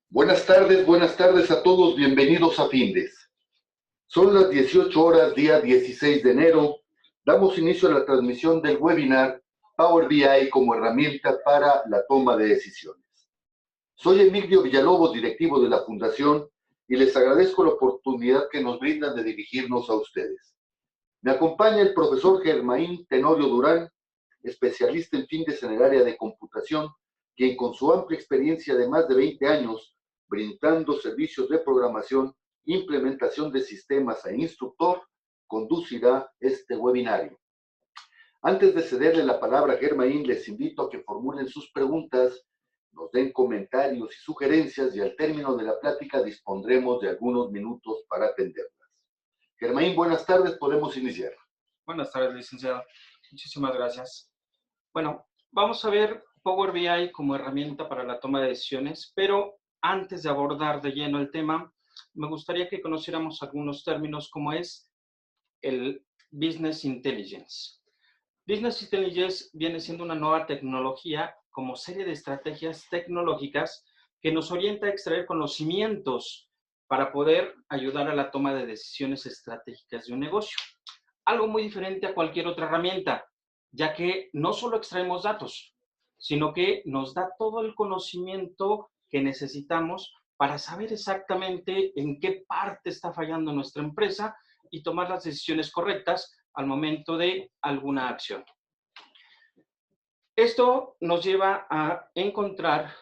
Buenas tardes a todos, bienvenidos a Findes. Son las 18 horas, día 16 de enero. Damos inicio a la transmisión del webinar Power BI como herramienta para la toma de decisiones. Soy Emilio Villalobos, directivo de la Fundación, y les agradezco la oportunidad que nos brindan de dirigirnos a ustedes. Me acompaña el profesor Germain Tenorio Durán, especialista en Findes en el área de computación, quien con su amplia experiencia de más de 20 años, brindando servicios de programación, implementación de sistemas e instructor, conducirá este webinario. Antes de cederle la palabra a Germain, les invito a que formulen sus preguntas, nos den comentarios y sugerencias y al término de la plática dispondremos de algunos minutos para atenderlas. Germain, buenas tardes, podemos iniciar. Buenas tardes, licenciado. Muchísimas gracias. Bueno, vamos a ver Power BI como herramienta para la toma de decisiones, pero antes de abordar de lleno el tema, me gustaría que conociéramos algunos términos como es el Business Intelligence. Business Intelligence viene siendo una nueva tecnología como serie de estrategias tecnológicas que nos orienta a extraer conocimientos para poder ayudar a la toma de decisiones estratégicas de un negocio. Algo muy diferente a cualquier otra herramienta, ya que no solo extraemos datos, sino que nos da todo el conocimiento que necesitamos para saber exactamente en qué parte está fallando nuestra empresa y tomar las decisiones correctas al momento de alguna acción. Esto nos lleva a encontrar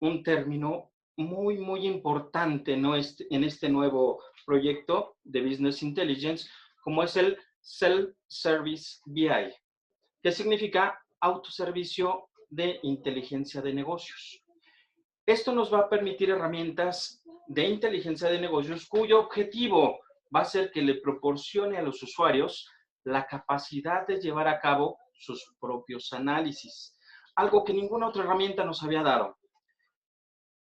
un término muy importante, ¿no? En este nuevo proyecto de Business Intelligence, como es el Self-Service BI, que significa autoservicio de inteligencia de negocios. Esto nos va a permitir herramientas de inteligencia de negocios cuyo objetivo va a ser que le proporcione a los usuarios la capacidad de llevar a cabo sus propios análisis, algo que ninguna otra herramienta nos había dado.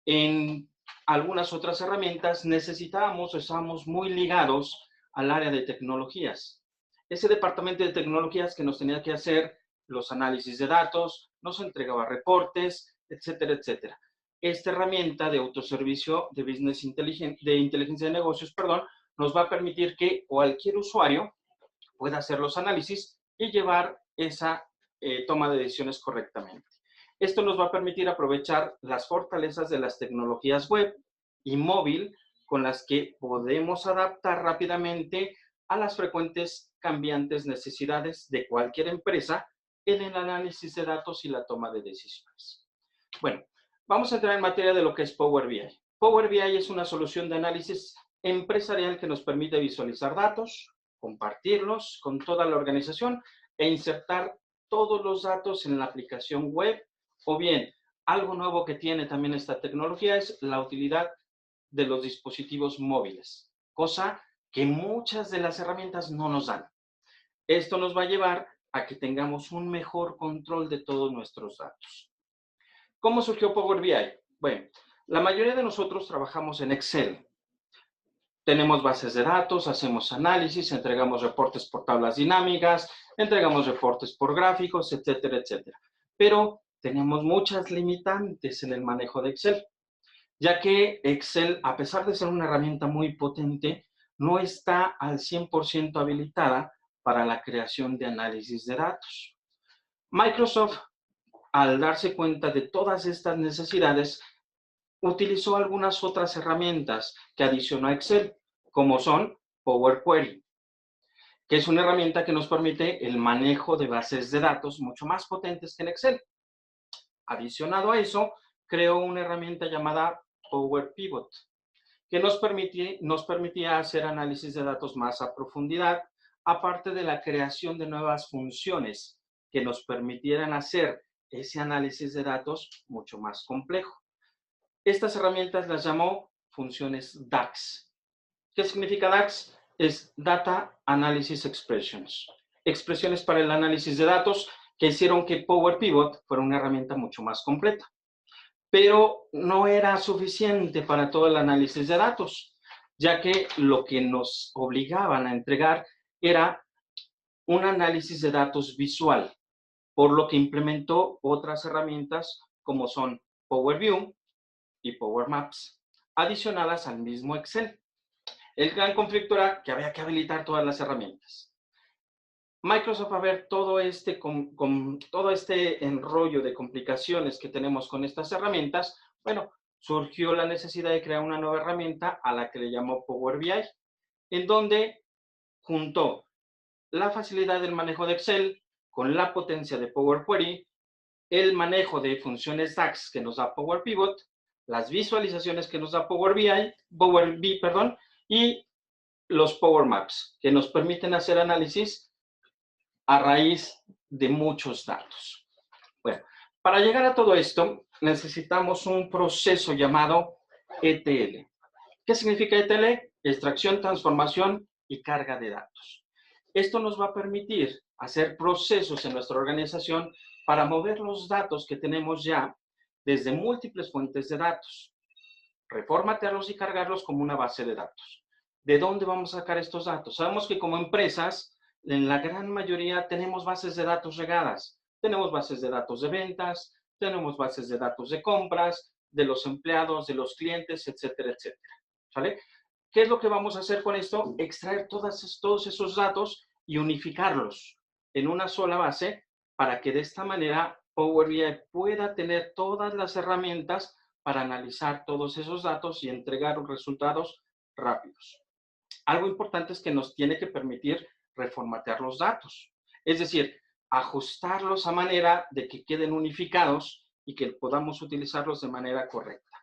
En algunas otras herramientas necesitábamos o estábamos muy ligados al área de tecnologías. Ese departamento de tecnologías que nos tenía que hacer los análisis de datos, nos entregaba reportes, etcétera, etcétera. Esta herramienta de autoservicio de Business Intelligence, de inteligencia de negocios, nos va a permitir que cualquier usuario pueda hacer los análisis y llevar esa toma de decisiones correctamente. Esto nos va a permitir aprovechar las fortalezas de las tecnologías web y móvil con las que podemos adaptar rápidamente a las frecuentes cambiantes necesidades de cualquier empresa en el análisis de datos y la toma de decisiones. Bueno, vamos a entrar en materia de lo que es Power BI. Power BI es una solución de análisis empresarial que nos permite visualizar datos, compartirlos con toda la organización e insertar todos los datos en la aplicación web. O bien, algo nuevo que tiene también esta tecnología es la utilidad de los dispositivos móviles, cosa que muchas de las herramientas no nos dan. Esto nos va a llevar a que tengamos un mejor control de todos nuestros datos. ¿Cómo surgió Power BI? Bueno, la mayoría de nosotros trabajamos en Excel. Tenemos bases de datos, hacemos análisis, entregamos reportes por tablas dinámicas, entregamos reportes por gráficos, etcétera, etcétera. Pero tenemos muchas limitantes en el manejo de Excel, ya que Excel, a pesar de ser una herramienta muy potente, no está al 100% habilitada para la creación de análisis de datos. Microsoft, al darse cuenta de todas estas necesidades, utilizó algunas otras herramientas que adicionó a Excel, como son Power Query, que es una herramienta que nos permite el manejo de bases de datos mucho más potentes que en Excel. Adicionado a eso, creó una herramienta llamada Power Pivot, que nos permitía hacer análisis de datos más a profundidad, aparte de la creación de nuevas funciones que nos permitieran hacer ese análisis de datos mucho más complejo. Estas herramientas las llamó funciones DAX. ¿Qué significa DAX? Es Data Analysis Expressions. Expresiones para el análisis de datos que hicieron que Power Pivot fuera una herramienta mucho más completa. Pero no era suficiente para todo el análisis de datos, ya que lo que nos obligaban a entregar era un análisis de datos visual, por lo que implementó otras herramientas como son Power View y Power Maps. adicionadas al mismo Excel. El gran conflicto era que había que habilitar todas las herramientas. Microsoft, a ver todo este enrollo de complicaciones que tenemos con estas herramientas, bueno, surgió la necesidad de crear una nueva herramienta a la que le llamó Power BI, en donde juntó la facilidad del manejo de Excel con la potencia de Power Query, el manejo de funciones DAX que nos da Power Pivot, las visualizaciones que nos da Power BI, y los Power Maps, que nos permiten hacer análisis a raíz de muchos datos. Bueno, para llegar a todo esto, necesitamos un proceso llamado ETL. ¿Qué significa ETL? Extracción, transformación y carga de datos. Esto nos va a permitir hacer procesos en nuestra organización para mover los datos que tenemos ya desde múltiples fuentes de datos, reformatearlos y cargarlos como una base de datos. ¿De dónde vamos a sacar estos datos? Sabemos que como empresas, en la gran mayoría tenemos bases de datos regadas. Tenemos bases de datos de ventas, tenemos bases de datos de compras, de los empleados, de los clientes, etcétera, etcétera. ¿Sale? ¿Qué es lo que vamos a hacer con esto? Extraer todos esos datos y unificarlos en una sola base para que de esta manera Power BI pueda tener todas las herramientas para analizar todos esos datos y entregar resultados rápidos. Algo importante es que nos tiene que permitir reformatear los datos, es decir, ajustarlos a manera de que queden unificados y que podamos utilizarlos de manera correcta.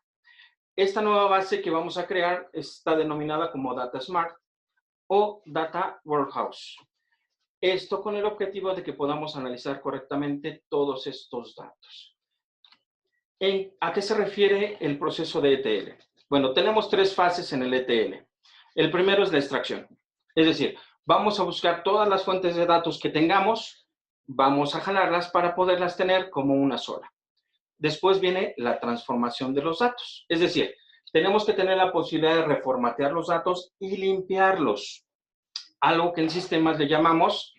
Esta nueva base que vamos a crear está denominada como Data Smart o Data Warehouse. Esto con el objetivo de que podamos analizar correctamente todos estos datos. ¿A qué se refiere el proceso de ETL? Bueno, tenemos tres fases en el ETL. El primero es la extracción. Es decir, vamos a buscar todas las fuentes de datos que tengamos, vamos a jalarlas para poderlas tener como una sola. Después viene la transformación de los datos. Es decir, tenemos que tener la posibilidad de reformatear los datos y limpiarlos. Algo que en sistemas le llamamos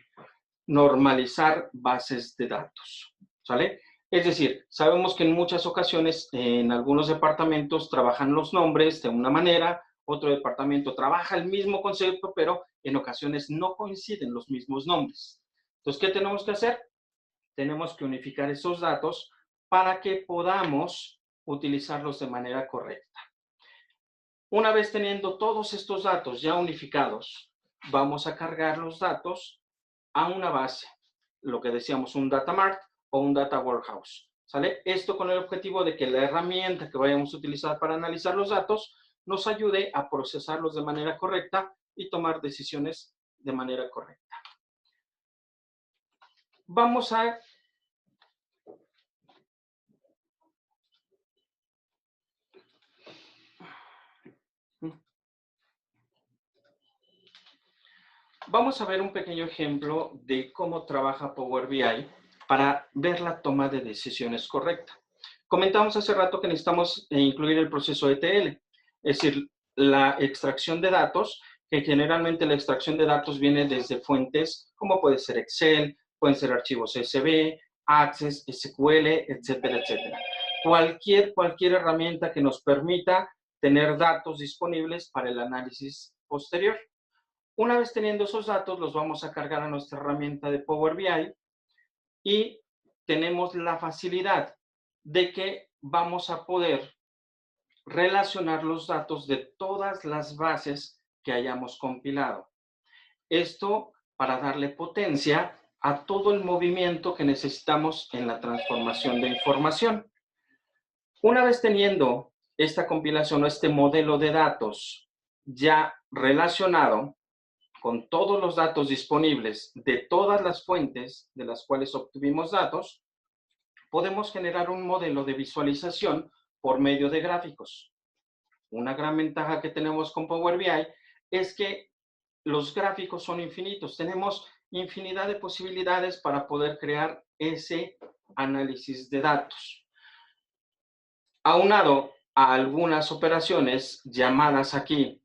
normalizar bases de datos. ¿Sale? Es decir, sabemos que en muchas ocasiones en algunos departamentos trabajan los nombres de una manera, otro departamento trabaja el mismo concepto, pero en ocasiones no coinciden los mismos nombres. Entonces, ¿qué tenemos que hacer? Tenemos que unificar esos datos para que podamos utilizarlos de manera correcta. Una vez teniendo todos estos datos ya unificados, vamos a cargar los datos a una base, lo que decíamos, un Data Mart o un Data Warehouse. ¿Sale? Esto con el objetivo de que la herramienta que vayamos a utilizar para analizar los datos nos ayude a procesarlos de manera correcta y tomar decisiones de manera correcta. Vamos a ver un pequeño ejemplo de cómo trabaja Power BI para ver la toma de decisiones correcta. Comentamos hace rato que necesitamos incluir el proceso ETL, es decir, la extracción de datos, que generalmente la extracción de datos viene desde fuentes como puede ser Excel, pueden ser archivos CSV, Access, SQL, etcétera, etcétera. Cualquier herramienta que nos permita tener datos disponibles para el análisis posterior. Una vez teniendo esos datos, los vamos a cargar a nuestra herramienta de Power BI y tenemos la facilidad de que vamos a poder relacionar los datos de todas las bases que hayamos compilado. Esto para darle potencia a todo el movimiento que necesitamos en la transformación de información. Una vez teniendo esta compilación o este modelo de datos ya relacionado con todos los datos disponibles de todas las fuentes de las cuales obtuvimos datos, podemos generar un modelo de visualización por medio de gráficos. Una gran ventaja que tenemos con Power BI es que los gráficos son infinitos. Tenemos infinidad de posibilidades para poder crear ese análisis de datos. Aunado a algunas operaciones llamadas aquí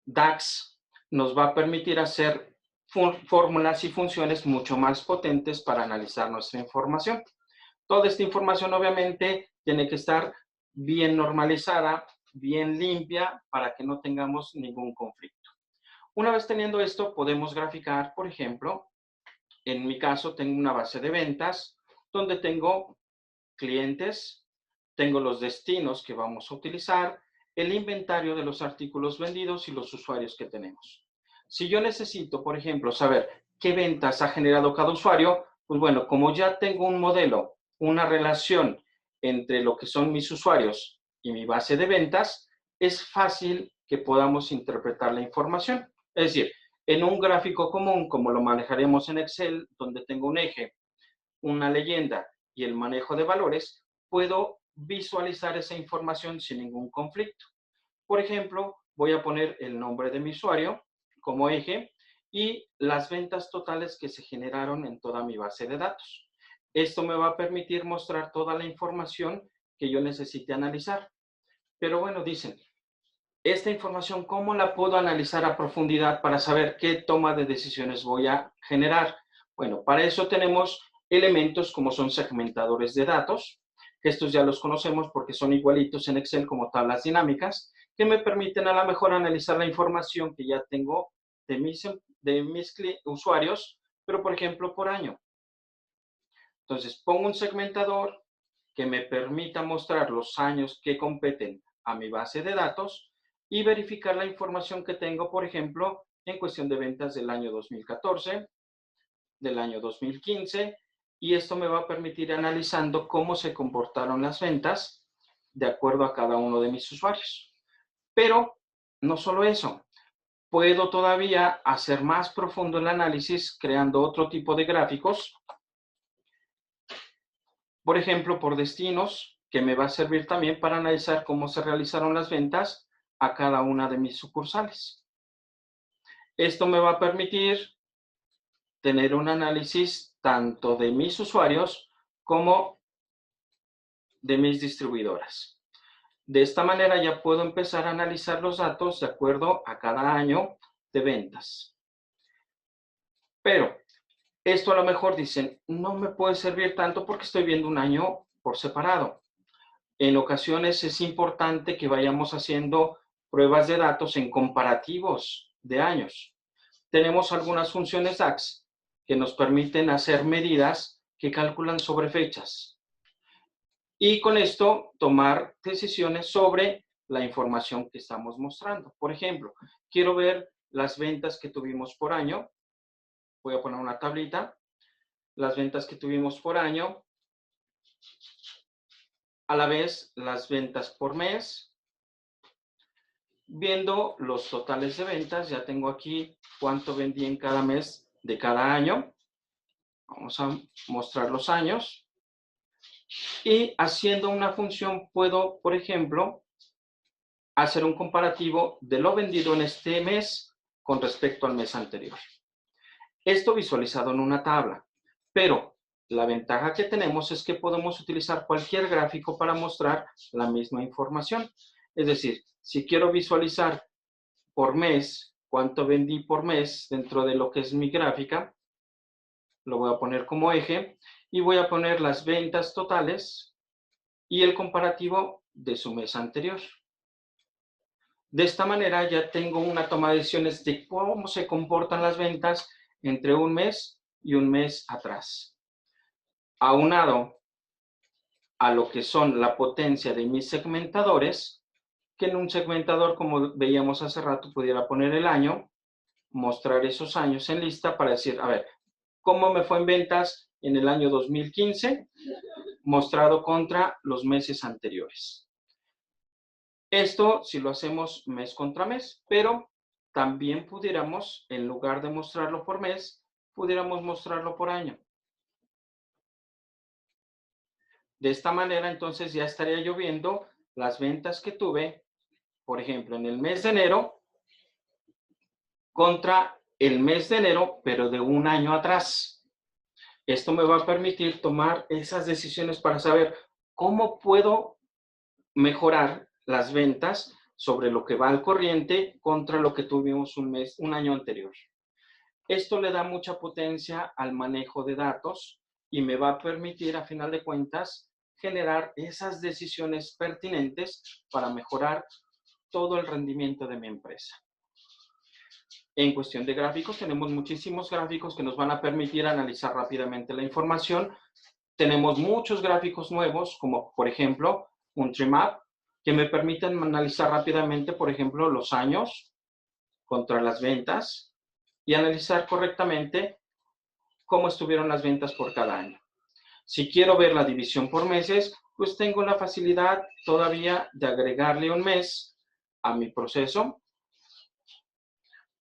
DAX, nos va a permitir hacer fórmulas y funciones mucho más potentes para analizar nuestra información. Toda esta información obviamente tiene que estar bien normalizada, bien limpia para que no tengamos ningún conflicto. Una vez teniendo esto, podemos graficar, por ejemplo, en mi caso tengo una base de ventas donde tengo clientes, tengo los destinos que vamos a utilizar, el inventario de los artículos vendidos y los usuarios que tenemos. Si yo necesito, por ejemplo, saber qué ventas ha generado cada usuario, pues bueno, como ya tengo un modelo, una relación entre lo que son mis usuarios y mi base de ventas, es fácil que podamos interpretar la información. Es decir, en un gráfico común, como lo manejaremos en Excel, donde tengo un eje, una leyenda y el manejo de valores, puedo visualizar esa información sin ningún conflicto. Por ejemplo, voy a poner el nombre de mi usuario como eje y las ventas totales que se generaron en toda mi base de datos. Esto me va a permitir mostrar toda la información que yo necesite analizar. Pero bueno, dicen, esta información, ¿cómo la puedo analizar a profundidad para saber qué toma de decisiones voy a generar? Bueno, para eso tenemos elementos como son segmentadores de datos, que estos ya los conocemos porque son igualitos en Excel como tablas dinámicas, que me permiten a lo mejor analizar la información que ya tengo de mis usuarios, pero por ejemplo por año. Entonces pongo un segmentador que me permita mostrar los años que competen a mi base de datos y verificar la información que tengo, por ejemplo, en cuestión de ventas del año 2014, del año 2015, y esto me va a permitir analizando cómo se comportaron las ventas de acuerdo a cada uno de mis usuarios. Pero no solo eso, puedo todavía hacer más profundo el análisis creando otro tipo de gráficos, por ejemplo, por destinos, que me va a servir también para analizar cómo se realizaron las ventas a cada una de mis sucursales. Esto me va a permitir tener un análisis tanto de mis usuarios como de mis distribuidoras. De esta manera ya puedo empezar a analizar los datos de acuerdo a cada año de ventas. Pero esto a lo mejor dicen, no me puede servir tanto porque estoy viendo un año por separado. En ocasiones es importante que vayamos haciendo pruebas de datos en comparativos de años. Tenemos algunas funciones DAX que nos permiten hacer medidas que calculan sobre fechas. Y con esto tomar decisiones sobre la información que estamos mostrando. Por ejemplo, quiero ver las ventas que tuvimos por año. Voy a poner una tablita. Las ventas que tuvimos por año. A la vez, las ventas por mes. Viendo los totales de ventas, ya tengo aquí cuánto vendí en cada mes de cada año. Vamos a mostrar los años. Y haciendo una función puedo, por ejemplo, hacer un comparativo de lo vendido en este mes con respecto al mes anterior. Esto visualizado en una tabla, pero la ventaja que tenemos es que podemos utilizar cualquier gráfico para mostrar la misma información. Es decir, si quiero visualizar por mes cuánto vendí por mes dentro de lo que es mi gráfica, lo voy a poner como eje y voy a poner las ventas totales y el comparativo de su mes anterior. De esta manera ya tengo una toma de decisiones de cómo se comportan las ventas entre un mes y un mes atrás. Aunado a lo que son la potencia de mis segmentadores, que en un segmentador, como veíamos hace rato, pudiera poner el año, mostrar esos años en lista para decir, a ver, ¿cómo me fue en ventas en el año 2015? Mostrado contra los meses anteriores. Esto si lo hacemos mes contra mes, pero también pudiéramos, en lugar de mostrarlo por mes, pudiéramos mostrarlo por año. De esta manera, entonces, ya estaría yo viendo las ventas que tuve, por ejemplo, en el mes de enero contra el mes de enero, pero de un año atrás. Esto me va a permitir tomar esas decisiones para saber cómo puedo mejorar las ventas sobre lo que va al corriente contra lo que tuvimos un año anterior. Esto le da mucha potencia al manejo de datos y me va a permitir, a final de cuentas, generar esas decisiones pertinentes para mejorar todo el rendimiento de mi empresa. En cuestión de gráficos, tenemos muchísimos gráficos que nos van a permitir analizar rápidamente la información. Tenemos muchos gráficos nuevos, como por ejemplo un Tree Map, que me permiten analizar rápidamente, por ejemplo, los años contra las ventas y analizar correctamente cómo estuvieron las ventas por cada año. Si quiero ver la división por meses, pues tengo la facilidad todavía de agregarle un mes a mi proceso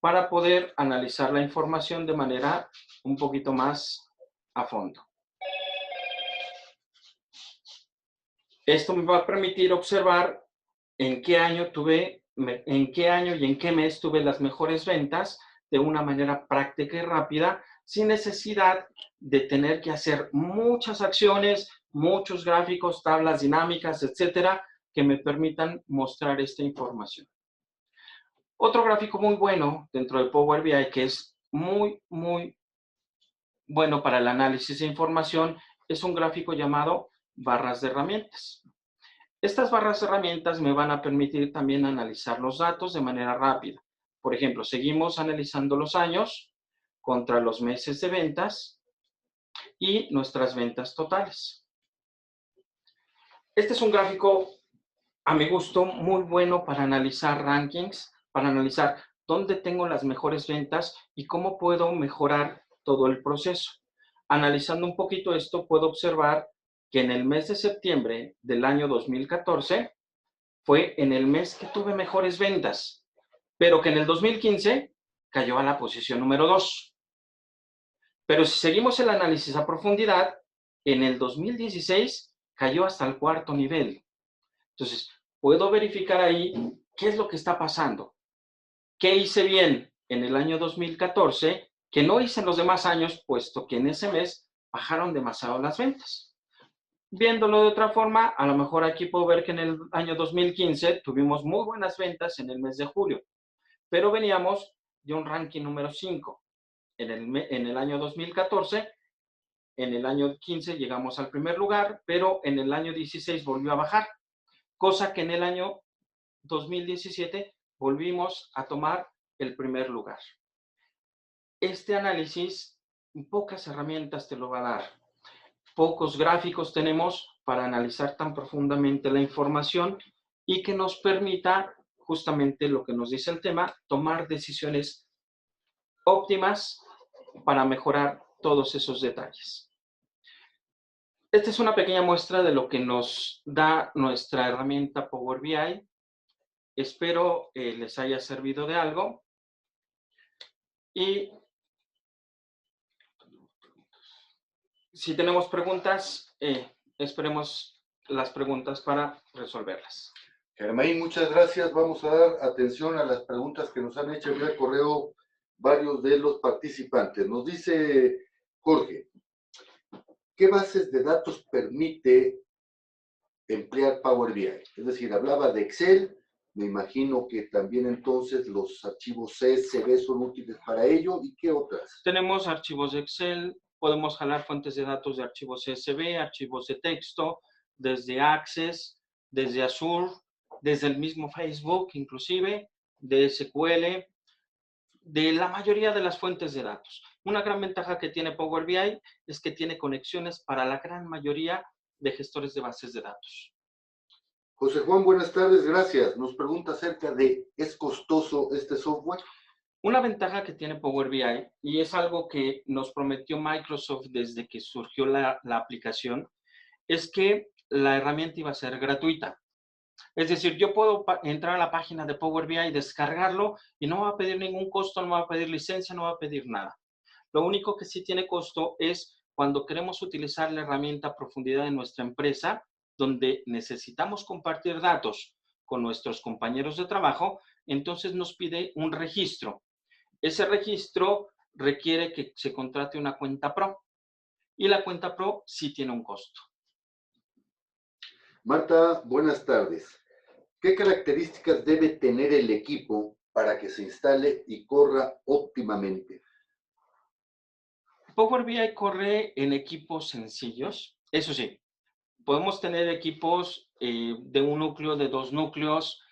para poder analizar la información de manera un poquito más a fondo. Esto me va a permitir observar en qué año y en qué mes tuve las mejores ventas de una manera práctica y rápida, sin necesidad de tener que hacer muchas acciones, muchos gráficos, tablas dinámicas, etcétera, que me permitan mostrar esta información. Otro gráfico muy bueno dentro de Power BI, que es muy bueno para el análisis de información, es un gráfico llamado barras de herramientas. Estas barras de herramientas me van a permitir también analizar los datos de manera rápida. Por ejemplo, seguimos analizando los años contra los meses de ventas y nuestras ventas totales. Este es un gráfico, a mi gusto, muy bueno para analizar rankings, para analizar dónde tengo las mejores ventas y cómo puedo mejorar todo el proceso. Analizando un poquito esto, puedo observar que en el mes de septiembre del año 2014 fue en el mes que tuve mejores ventas, pero que en el 2015 cayó a la posición número 2. Pero si seguimos el análisis a profundidad, en el 2016 cayó hasta el 4.º nivel. Entonces, puedo verificar ahí qué es lo que está pasando. ¿Qué hice bien en el año 2014 que no hice en los demás años, puesto que en ese mes bajaron demasiado las ventas? Viéndolo de otra forma, a lo mejor aquí puedo ver que en el año 2015 tuvimos muy buenas ventas en el mes de julio, pero veníamos de un ranking número 5. En el año 2014, en el año 15 llegamos al primer lugar, pero en el año 16 volvió a bajar, cosa que en el año 2017 volvimos a tomar el primer lugar. Este análisis, pocas herramientas te lo va a dar. Pocos gráficos tenemos para analizar tan profundamente la información y que nos permita, justamente lo que nos dice el tema, tomar decisiones óptimas para mejorar todos esos detalles. Esta es una pequeña muestra de lo que nos da nuestra herramienta Power BI. Espero les haya servido de algo. Y si tenemos preguntas, esperemos las preguntas para resolverlas. Germain, muchas gracias. Vamos a dar atención a las preguntas que nos han hecho vía correo varios de los participantes. Nos dice Jorge, ¿qué bases de datos permite emplear Power BI? Es decir, hablaba de Excel, me imagino que también entonces los archivos CSV son útiles para ello. ¿Y qué otras? Tenemos archivos de Excel, podemos jalar fuentes de datos de archivos CSV, archivos de texto, desde Access, desde Azure, desde el mismo Facebook, inclusive, de SQL, de la mayoría de las fuentes de datos. Una gran ventaja que tiene Power BI es que tiene conexiones para la gran mayoría de gestores de bases de datos. José Juan, buenas tardes, gracias. Nos pregunta acerca de, ¿es costoso este software? Una ventaja que tiene Power BI, y es algo que nos prometió Microsoft desde que surgió la aplicación, es que la herramienta iba a ser gratuita. Es decir, yo puedo entrar a la página de Power BI y descargarlo y no va a pedir ningún costo, no va a pedir licencia, no va a pedir nada. Lo único que sí tiene costo es cuando queremos utilizar la herramienta a profundidad en nuestra empresa, donde necesitamos compartir datos con nuestros compañeros de trabajo, entonces nos pide un registro. Ese registro requiere que se contrate una cuenta Pro y la cuenta Pro sí tiene un costo. Marta, buenas tardes. ¿Qué características debe tener el equipo para que se instale y corra óptimamente? Power BI corre en equipos sencillos. Eso sí, podemos tener equipos de un núcleo, de 2 núcleos,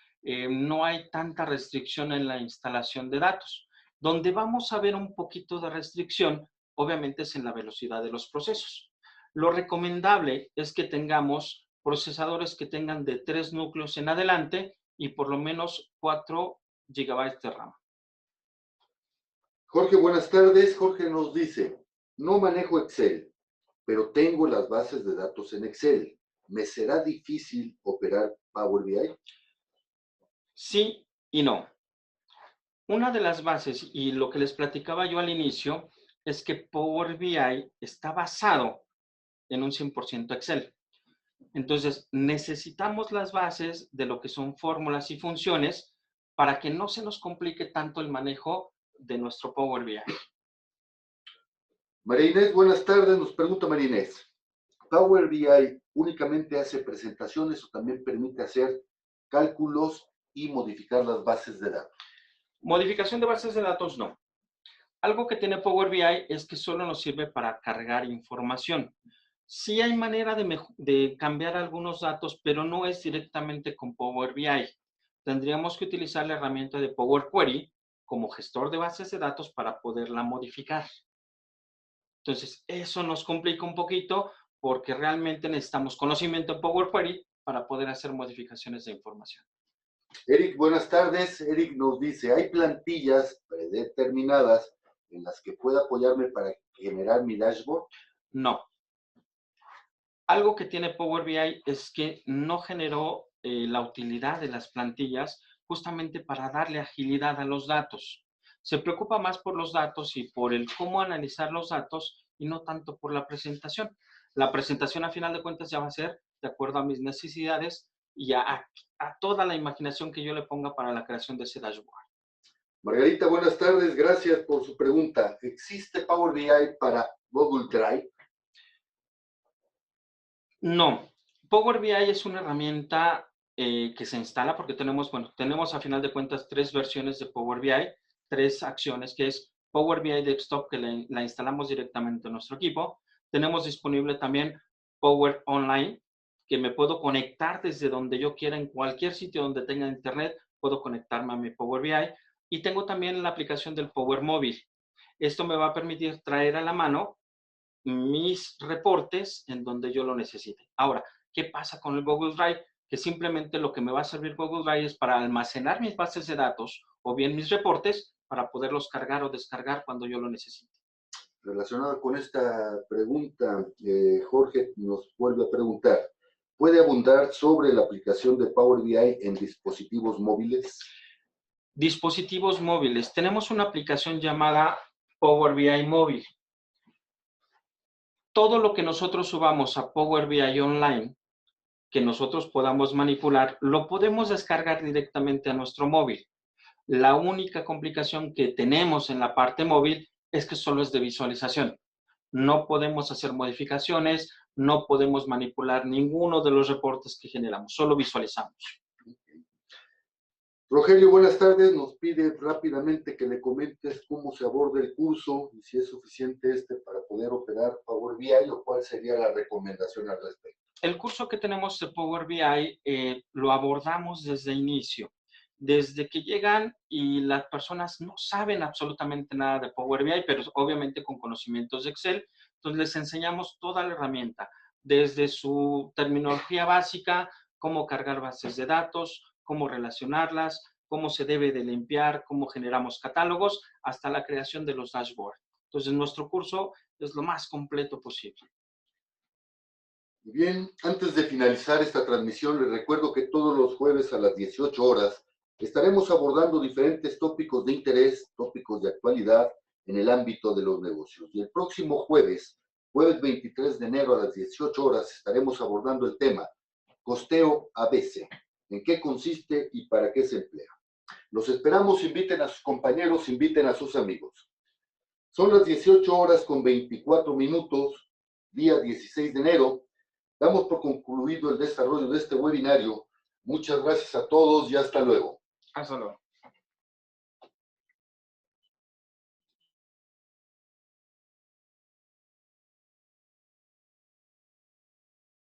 no hay tanta restricción en la instalación de datos. Donde vamos a ver un poquito de restricción, obviamente, es en la velocidad de los procesos. Lo recomendable es que tengamos procesadores que tengan de 3 núcleos en adelante y por lo menos 4 GB de RAM. Jorge, buenas tardes. Jorge nos dice, no manejo Excel, pero tengo las bases de datos en Excel. ¿Me será difícil operar Power BI? Sí y no. Una de las bases, y lo que les platicaba yo al inicio, es que Power BI está basado en un 100% Excel. Entonces, necesitamos las bases de lo que son fórmulas y funciones para que no se nos complique tanto el manejo de nuestro Power BI. María Inés, buenas tardes. Nos pregunta María Inés, ¿Power BI únicamente hace presentaciones o también permite hacer cálculos y modificar las bases de datos? Modificación de bases de datos, no. Algo que tiene Power BI es que solo nos sirve para cargar información. Sí hay manera de cambiar algunos datos, pero no es directamente con Power BI. Tendríamos que utilizar la herramienta de Power Query como gestor de bases de datos para poderla modificar. Entonces, eso nos complica un poquito porque realmente necesitamos conocimiento en Power Query para poder hacer modificaciones de información. Eric, buenas tardes. Eric nos dice, ¿hay plantillas predeterminadas en las que pueda apoyarme para generar mi dashboard? No. Algo que tiene Power BI es que no generó la utilidad de las plantillas justamente para darle agilidad a los datos. Se preocupa más por los datos y por el cómo analizar los datos y no tanto por la presentación. La presentación, a final de cuentas, ya va a ser de acuerdo a mis necesidades y a toda la imaginación que yo le ponga para la creación de ese dashboard. Margarita, buenas tardes. Gracias por su pregunta. ¿Existe Power BI para Google Drive? No. Power BI es una herramienta que se instala porque tenemos a final de cuentas 3 versiones de Power BI, 3 acciones, que es Power BI Desktop, que la instalamos directamente en nuestro equipo. Tenemos disponible también Power Online, que me puedo conectar desde donde yo quiera, en cualquier sitio donde tenga internet, puedo conectarme a mi Power BI. Y tengo también la aplicación del Power Móvil. Esto me va a permitir traer a la mano mis reportes en donde yo lo necesite. Ahora, ¿qué pasa con el Google Drive? Que simplemente lo que me va a servir Google Drive es para almacenar mis bases de datos o bien mis reportes para poderlos cargar o descargar cuando yo lo necesite. Relacionado con esta pregunta, Jorge nos vuelve a preguntar, ¿puede abundar sobre la aplicación de Power BI en dispositivos móviles? Dispositivos móviles. Tenemos una aplicación llamada Power BI Móvil. Todo lo que nosotros subamos a Power BI Online, que nosotros podamos manipular, lo podemos descargar directamente a nuestro móvil. La única complicación que tenemos en la parte móvil es que solo es de visualización. No podemos hacer modificaciones, no podemos manipular ninguno de los reportes que generamos, solo visualizamos. Rogelio, buenas tardes. Nos pide rápidamente que le comentes cómo se aborda el curso y si es suficiente para poder operar Power BI o cuál sería la recomendación al respecto. El curso que tenemos de Power BI lo abordamos desde inicio. Desde que llegan y las personas no saben absolutamente nada de Power BI, pero obviamente con conocimientos de Excel, entonces les enseñamos toda la herramienta, desde su terminología básica, cómo cargar bases de datos, cómo relacionarlas, cómo se debe de limpiar, cómo generamos catálogos, hasta la creación de los dashboards. Entonces, nuestro curso es lo más completo posible. Bien, antes de finalizar esta transmisión, les recuerdo que todos los jueves a las 18 horas estaremos abordando diferentes tópicos de interés, tópicos de actualidad en el ámbito de los negocios. Y el próximo jueves 23 de enero a las 18 horas, estaremos abordando el tema costeo ABC. ¿En qué consiste y para qué se emplea? Los esperamos, inviten a sus compañeros, inviten a sus amigos. Son las 18 horas con 24 minutos, día 16 de enero. Damos por concluido el desarrollo de este webinario. Muchas gracias a todos y hasta luego. Hasta luego.